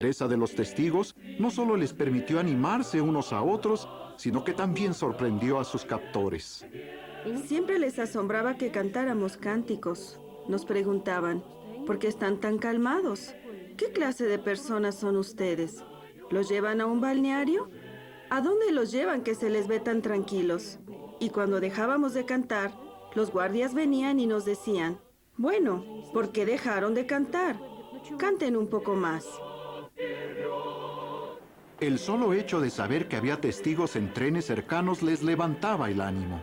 La interés de los testigos no solo les permitió animarse unos a otros, sino que también sorprendió a sus captores. Siempre les asombraba que cantáramos cánticos. Nos preguntaban, ¿por qué están tan calmados? ¿Qué clase de personas son ustedes? ¿Los llevan a un balneario? ¿A dónde los llevan que se les ve tan tranquilos? Y cuando dejábamos de cantar, los guardias venían y nos decían, bueno, ¿por qué dejaron de cantar? Canten un poco más. El solo hecho de saber que había testigos en trenes cercanos les levantaba el ánimo.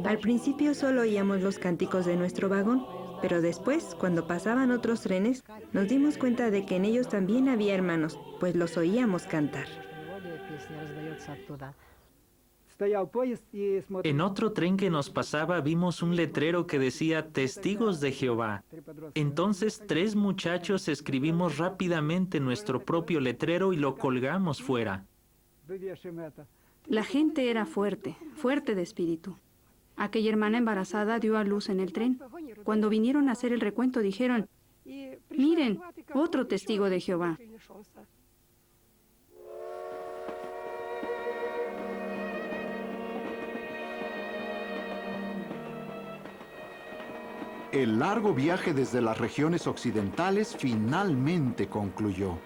Al principio solo oíamos los cánticos de nuestro vagón, pero después, cuando pasaban otros trenes, nos dimos cuenta de que en ellos también había hermanos, pues los oíamos cantar. En otro tren que nos pasaba vimos un letrero que decía Testigos de Jehová. Entonces 3 muchachos escribimos rápidamente nuestro propio letrero y lo colgamos fuera. La gente era fuerte, fuerte de espíritu. Aquella hermana embarazada dio a luz en el tren. Cuando vinieron a hacer el recuento dijeron, miren, otro testigo de Jehová. El largo viaje desde las regiones occidentales finalmente concluyó.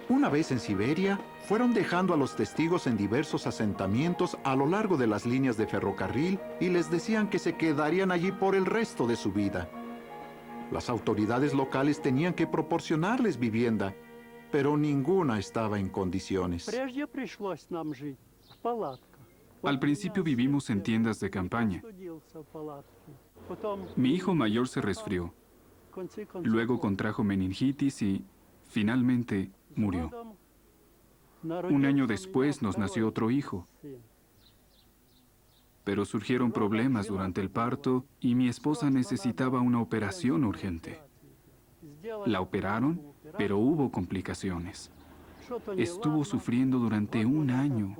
Una vez en Siberia, fueron dejando a los testigos en diversos asentamientos a lo largo de las líneas de ferrocarril y les decían que se quedarían allí por el resto de su vida. Las autoridades locales tenían que proporcionarles vivienda, pero ninguna estaba en condiciones. Al principio vivimos en tiendas de campaña. Mi hijo mayor se resfrió. Luego contrajo meningitis y, finalmente, murió. Un año después nos nació otro hijo. Pero surgieron problemas durante el parto y mi esposa necesitaba una operación urgente. La operaron, pero hubo complicaciones. Estuvo sufriendo durante un año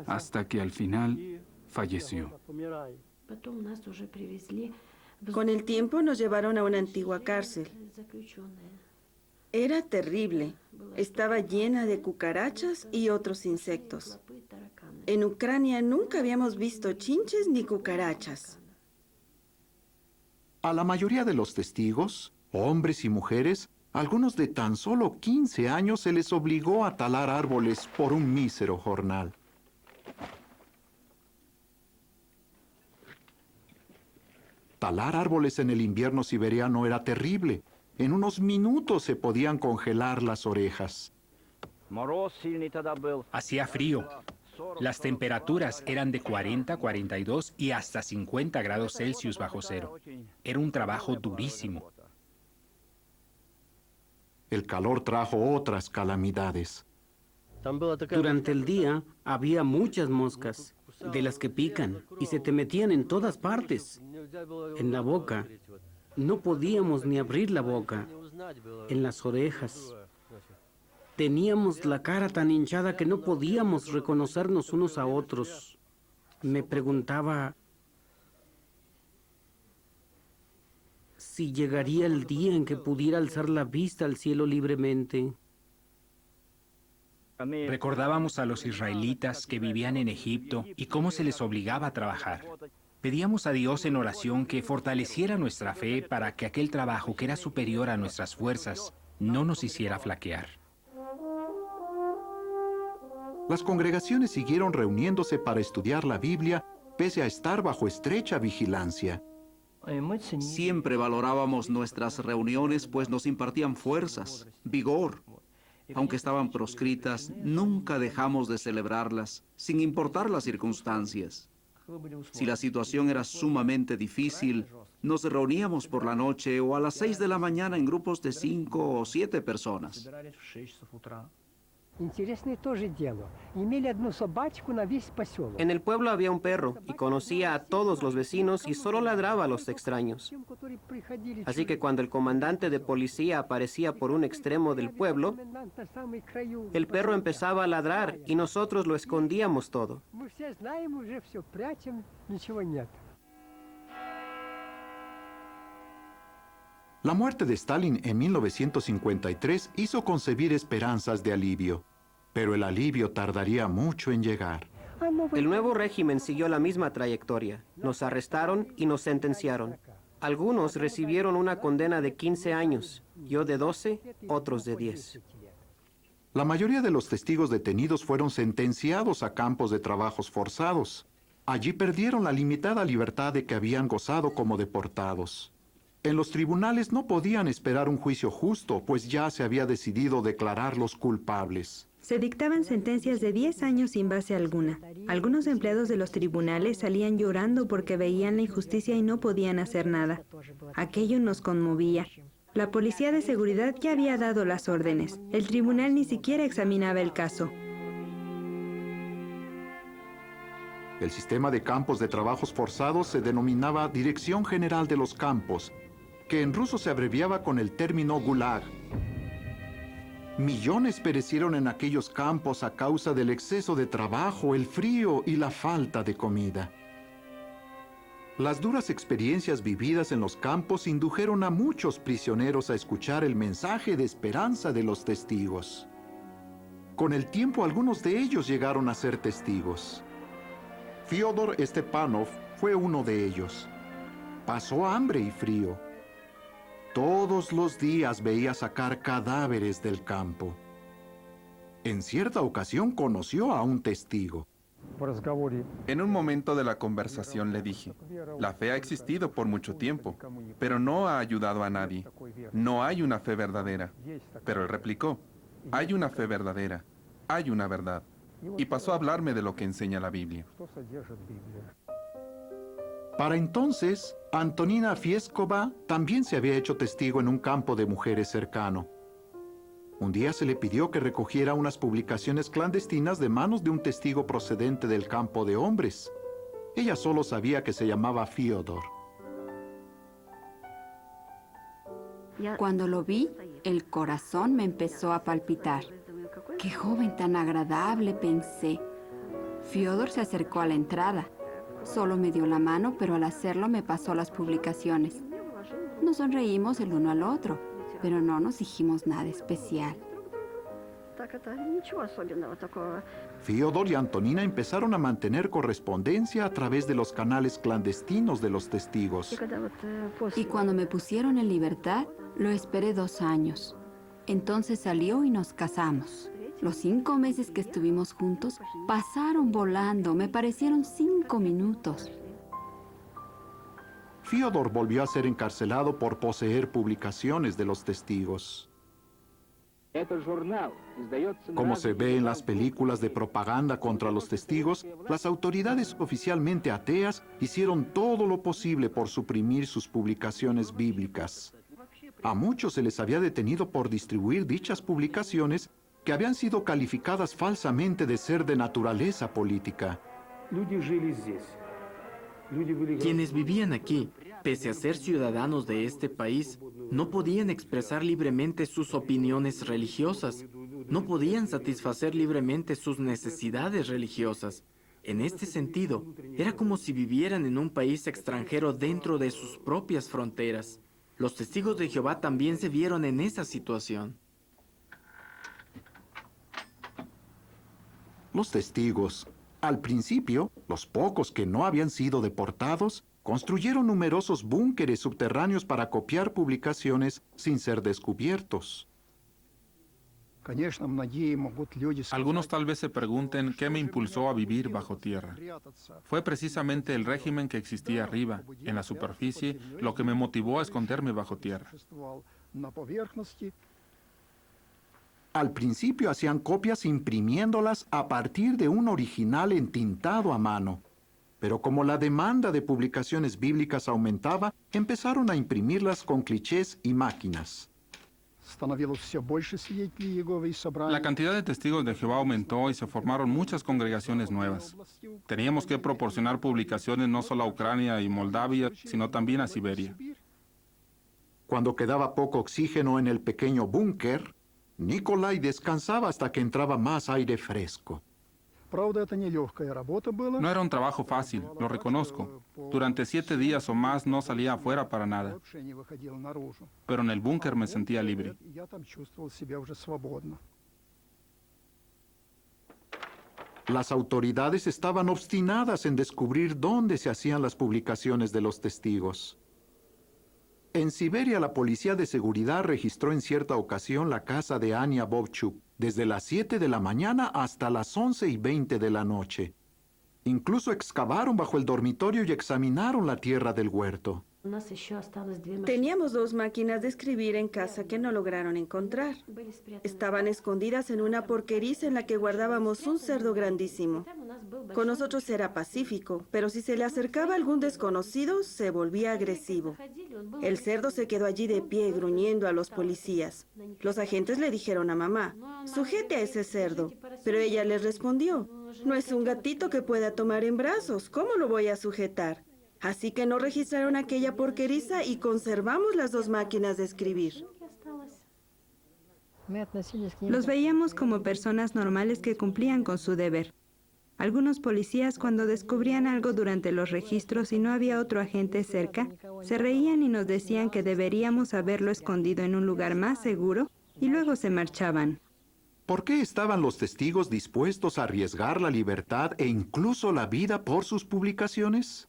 hasta que al final falleció. Con el tiempo nos llevaron a una antigua cárcel. Era terrible. Estaba llena de cucarachas y otros insectos. En Ucrania nunca habíamos visto chinches ni cucarachas. A la mayoría de los testigos, hombres y mujeres, algunos de tan solo 15 años, se les obligó a talar árboles por un mísero jornal. Talar árboles en el invierno siberiano era terrible. En unos minutos se podían congelar las orejas. Hacía frío. Las temperaturas eran de 40, 42 y hasta 50 grados Celsius bajo cero. Era un trabajo durísimo. El calor trajo otras calamidades. Durante el día había muchas moscas, de las que pican, y se te metían en todas partes. En la boca. No podíamos ni abrir la boca. En las orejas. Teníamos la cara tan hinchada que no podíamos reconocernos unos a otros. Me preguntaba si llegaría el día en que pudiera alzar la vista al cielo libremente. Recordábamos a los israelitas que vivían en Egipto y cómo se les obligaba a trabajar. Pedíamos a Dios en oración que fortaleciera nuestra fe para que aquel trabajo que era superior a nuestras fuerzas no nos hiciera flaquear. Las congregaciones siguieron reuniéndose para estudiar la Biblia, pese a estar bajo estrecha vigilancia. Siempre valorábamos nuestras reuniones, pues nos impartían fuerzas, vigor. Aunque estaban proscritas, nunca dejamos de celebrarlas, sin importar las circunstancias. Si la situación era sumamente difícil, nos reuníamos por la noche o a las 6 de la mañana en grupos de 5 o 7 personas. En el pueblo había un perro y conocía a todos los vecinos y solo ladraba a los extraños. Así que cuando el comandante de policía aparecía por un extremo del pueblo, el perro empezaba a ladrar y nosotros lo escondíamos todo. La muerte de Stalin en 1953 hizo concebir esperanzas de alivio, pero el alivio tardaría mucho en llegar. El nuevo régimen siguió la misma trayectoria. Nos arrestaron y nos sentenciaron. Algunos recibieron una condena de 15 años, yo de 12, otros de 10. La mayoría de los testigos detenidos fueron sentenciados a campos de trabajos forzados. Allí perdieron la limitada libertad de que habían gozado como deportados. En los tribunales no podían esperar un juicio justo, pues ya se había decidido declararlos culpables. Se dictaban sentencias de 10 años sin base alguna. Algunos empleados de los tribunales salían llorando porque veían la injusticia y no podían hacer nada. Aquello nos conmovía. La policía de seguridad ya había dado las órdenes. El tribunal ni siquiera examinaba el caso. El sistema de campos de trabajos forzados se denominaba Dirección General de los Campos, que en ruso se abreviaba con el término Gulag. Millones perecieron en aquellos campos a causa del exceso de trabajo, el frío y la falta de comida. Las duras experiencias vividas en los campos indujeron a muchos prisioneros a escuchar el mensaje de esperanza de los testigos. Con el tiempo, algunos de ellos llegaron a ser testigos. Fyodor Stepanov fue uno de ellos. Pasó hambre y frío. Todos los días veía sacar cadáveres del campo. En cierta ocasión conoció a un testigo. En un momento de la conversación le dije, la fe ha existido por mucho tiempo, pero no ha ayudado a nadie. No hay una fe verdadera. Pero él replicó, hay una fe verdadera, hay una verdad. Y pasó a hablarme de lo que enseña la Biblia. Para entonces, Antonina Fieskova también se había hecho testigo en un campo de mujeres cercano. Un día se le pidió que recogiera unas publicaciones clandestinas de manos de un testigo procedente del campo de hombres. Ella solo sabía que se llamaba Fyodor. Cuando lo vi, el corazón me empezó a palpitar. ¡Qué joven tan agradable!, pensé. Fyodor se acercó a la entrada. Solo me dio la mano, pero al hacerlo me pasó las publicaciones. Nos sonreímos el uno al otro, pero no nos dijimos nada especial. Fyodor y Antonina empezaron a mantener correspondencia a través de los canales clandestinos de los testigos. Y cuando me pusieron en libertad, lo esperé 2 años. Entonces salió y nos casamos. Los 5 meses que estuvimos juntos pasaron volando, me parecieron 5 minutos. Fyodor volvió a ser encarcelado por poseer publicaciones de los testigos. Como se ve en las películas de propaganda contra los testigos, las autoridades oficialmente ateas hicieron todo lo posible por suprimir sus publicaciones bíblicas. A muchos se les había detenido por distribuir dichas publicaciones que habían sido calificadas falsamente de ser de naturaleza política. Quienes vivían aquí, pese a ser ciudadanos de este país, no podían expresar libremente sus opiniones religiosas, no podían satisfacer libremente sus necesidades religiosas. En este sentido, era como si vivieran en un país extranjero dentro de sus propias fronteras. Los testigos de Jehová también se vieron en esa situación. Los testigos, al principio, los pocos que no habían sido deportados, construyeron numerosos búnkeres subterráneos para copiar publicaciones sin ser descubiertos. Algunos tal vez se pregunten qué me impulsó a vivir bajo tierra. Fue precisamente el régimen que existía arriba, en la superficie, lo que me motivó a esconderme bajo tierra. Al principio hacían copias imprimiéndolas a partir de un original entintado a mano. Pero como la demanda de publicaciones bíblicas aumentaba, empezaron a imprimirlas con clichés y máquinas. La cantidad de testigos de Jehová aumentó y se formaron muchas congregaciones nuevas. Teníamos que proporcionar publicaciones no solo a Ucrania y Moldavia, sino también a Siberia. Cuando quedaba poco oxígeno en el pequeño búnker, Nikolai descansaba hasta que entraba más aire fresco. No era un trabajo fácil, lo reconozco. Durante 7 días o más no salía afuera para nada. Pero en el búnker me sentía libre. Las autoridades estaban obstinadas en descubrir dónde se hacían las publicaciones de los testigos. En Siberia, la policía de seguridad registró en cierta ocasión la casa de Ania Bobchuk, desde las 7 de la mañana hasta las 11:20 de la noche. Incluso excavaron bajo el dormitorio y examinaron la tierra del huerto. Teníamos 2 máquinas de escribir en casa que no lograron encontrar. Estaban escondidas en una porqueriza en la que guardábamos un cerdo grandísimo. Con nosotros era pacífico, pero si se le acercaba algún desconocido, se volvía agresivo. El cerdo se quedó allí de pie, gruñendo a los policías. Los agentes le dijeron a mamá, sujete a ese cerdo. Pero ella les respondió, no es un gatito que pueda tomar en brazos, ¿cómo lo voy a sujetar? Así que no registraron aquella porqueriza y conservamos las 2 máquinas de escribir. Los veíamos como personas normales que cumplían con su deber. Algunos policías, cuando descubrían algo durante los registros y no había otro agente cerca, se reían y nos decían que deberíamos haberlo escondido en un lugar más seguro y luego se marchaban. ¿Por qué estaban los testigos dispuestos a arriesgar la libertad e incluso la vida por sus publicaciones?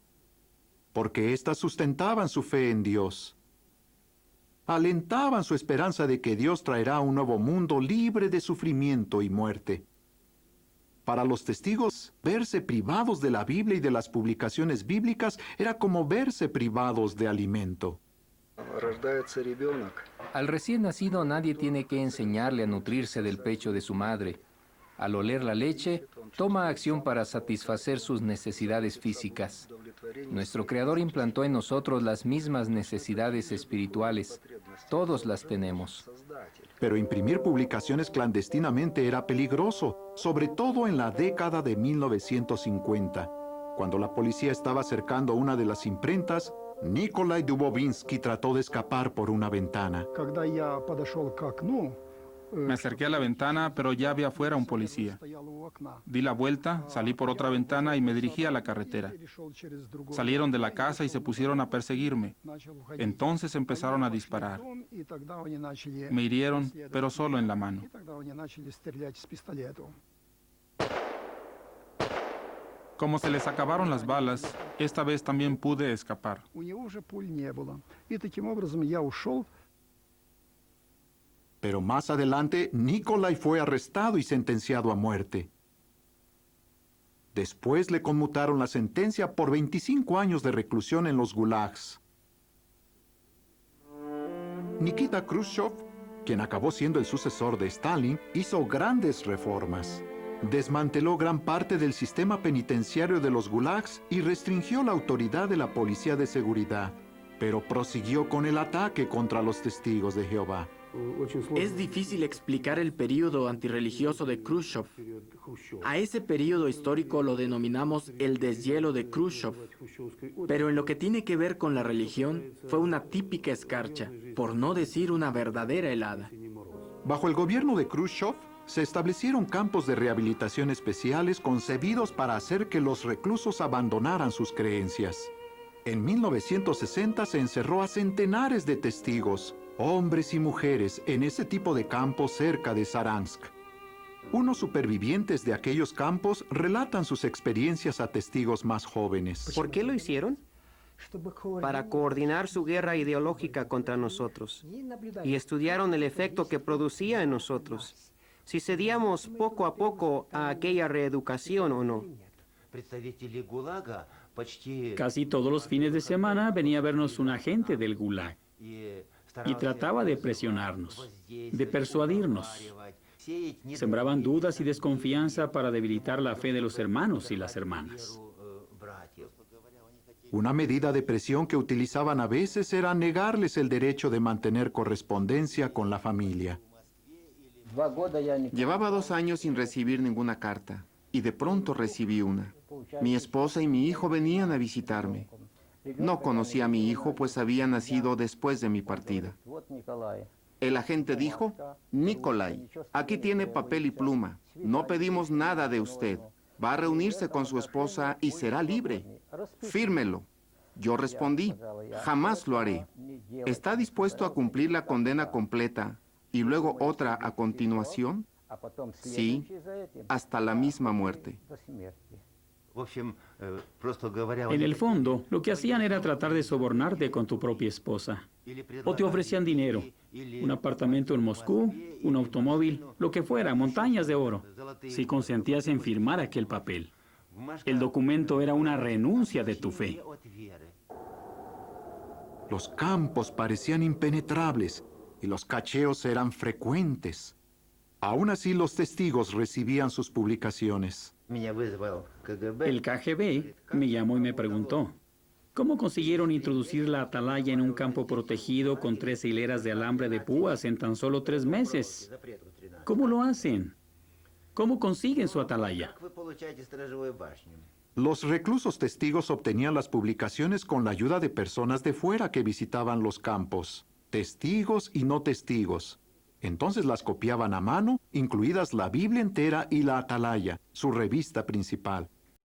Porque éstas sustentaban su fe en Dios. Alentaban su esperanza de que Dios traerá un nuevo mundo libre de sufrimiento y muerte. Para los testigos, verse privados de la Biblia y de las publicaciones bíblicas era como verse privados de alimento. Al recién nacido nadie tiene que enseñarle a nutrirse del pecho de su madre. Al oler la leche, toma acción para satisfacer sus necesidades físicas. Nuestro Creador implantó en nosotros las mismas necesidades espirituales. Todos las tenemos. Pero imprimir publicaciones clandestinamente era peligroso, sobre todo en la década de 1950. Cuando la policía estaba acercando una de las imprentas, Nikolai Dubovinsky trató de escapar por una ventana. Me acerqué a la ventana, pero ya había afuera un policía. Di la vuelta, salí por otra ventana y me dirigí a la carretera. Salieron de la casa y se pusieron a perseguirme. Entonces empezaron a disparar. Me hirieron, pero solo en la mano. Como se les acabaron las balas, esta vez también pude escapar. Pero más adelante, Nikolai fue arrestado y sentenciado a muerte. Después le conmutaron la sentencia por 25 años de reclusión en los gulags. Nikita Khrushchev, quien acabó siendo el sucesor de Stalin, hizo grandes reformas. Desmanteló gran parte del sistema penitenciario de los gulags y restringió la autoridad de la policía de seguridad, pero prosiguió con el ataque contra los testigos de Jehová. Es difícil explicar el período antirreligioso de Khrushchev. A ese período histórico lo denominamos el deshielo de Khrushchev. Pero en lo que tiene que ver con la religión, fue una típica escarcha, por no decir una verdadera helada. Bajo el gobierno de Khrushchev, se establecieron campos de rehabilitación especiales concebidos para hacer que los reclusos abandonaran sus creencias. En 1960 se encerró a centenares de testigos, hombres y mujeres, en ese tipo de campos cerca de Saransk. Unos supervivientes de aquellos campos relatan sus experiencias a testigos más jóvenes. ¿Por qué lo hicieron? Para coordinar su guerra ideológica contra nosotros. Y estudiaron el efecto que producía en nosotros. Si cedíamos poco a poco a aquella reeducación o no. Casi todos los fines de semana venía a vernos un agente del Gulag y trataba de presionarnos, de persuadirnos. Sembraban dudas y desconfianza para debilitar la fe de los hermanos y las hermanas. Una medida de presión que utilizaban a veces era negarles el derecho de mantener correspondencia con la familia. Llevaba 2 años sin recibir ninguna carta, y de pronto recibí una. Mi esposa y mi hijo venían a visitarme. No conocí a mi hijo, pues había nacido después de mi partida. El agente dijo, Nikolai, aquí tiene papel y pluma. No pedimos nada de usted. Va a reunirse con su esposa y será libre. Fírmelo. Yo respondí, jamás lo haré. ¿Está dispuesto a cumplir la condena completa y luego otra a continuación? Sí, hasta la misma muerte. En el fondo, lo que hacían era tratar de sobornarte con tu propia esposa. O te ofrecían dinero, un apartamento en Moscú, un automóvil, lo que fuera, montañas de oro, si consentías en firmar aquel papel. El documento era una renuncia de tu fe. Los campos parecían impenetrables y los cacheos eran frecuentes. Aún así, los testigos recibían sus publicaciones. El KGB me llamó y me preguntó, ¿cómo consiguieron introducir la atalaya en un campo protegido con 3 hileras de alambre de púas en tan solo 3 meses? ¿Cómo lo hacen? ¿Cómo consiguen su atalaya? Los reclusos testigos obtenían las publicaciones con la ayuda de personas de fuera que visitaban los campos, testigos y no testigos. Entonces las copiaban a mano, incluidas la Biblia entera y la atalaya, su revista principal.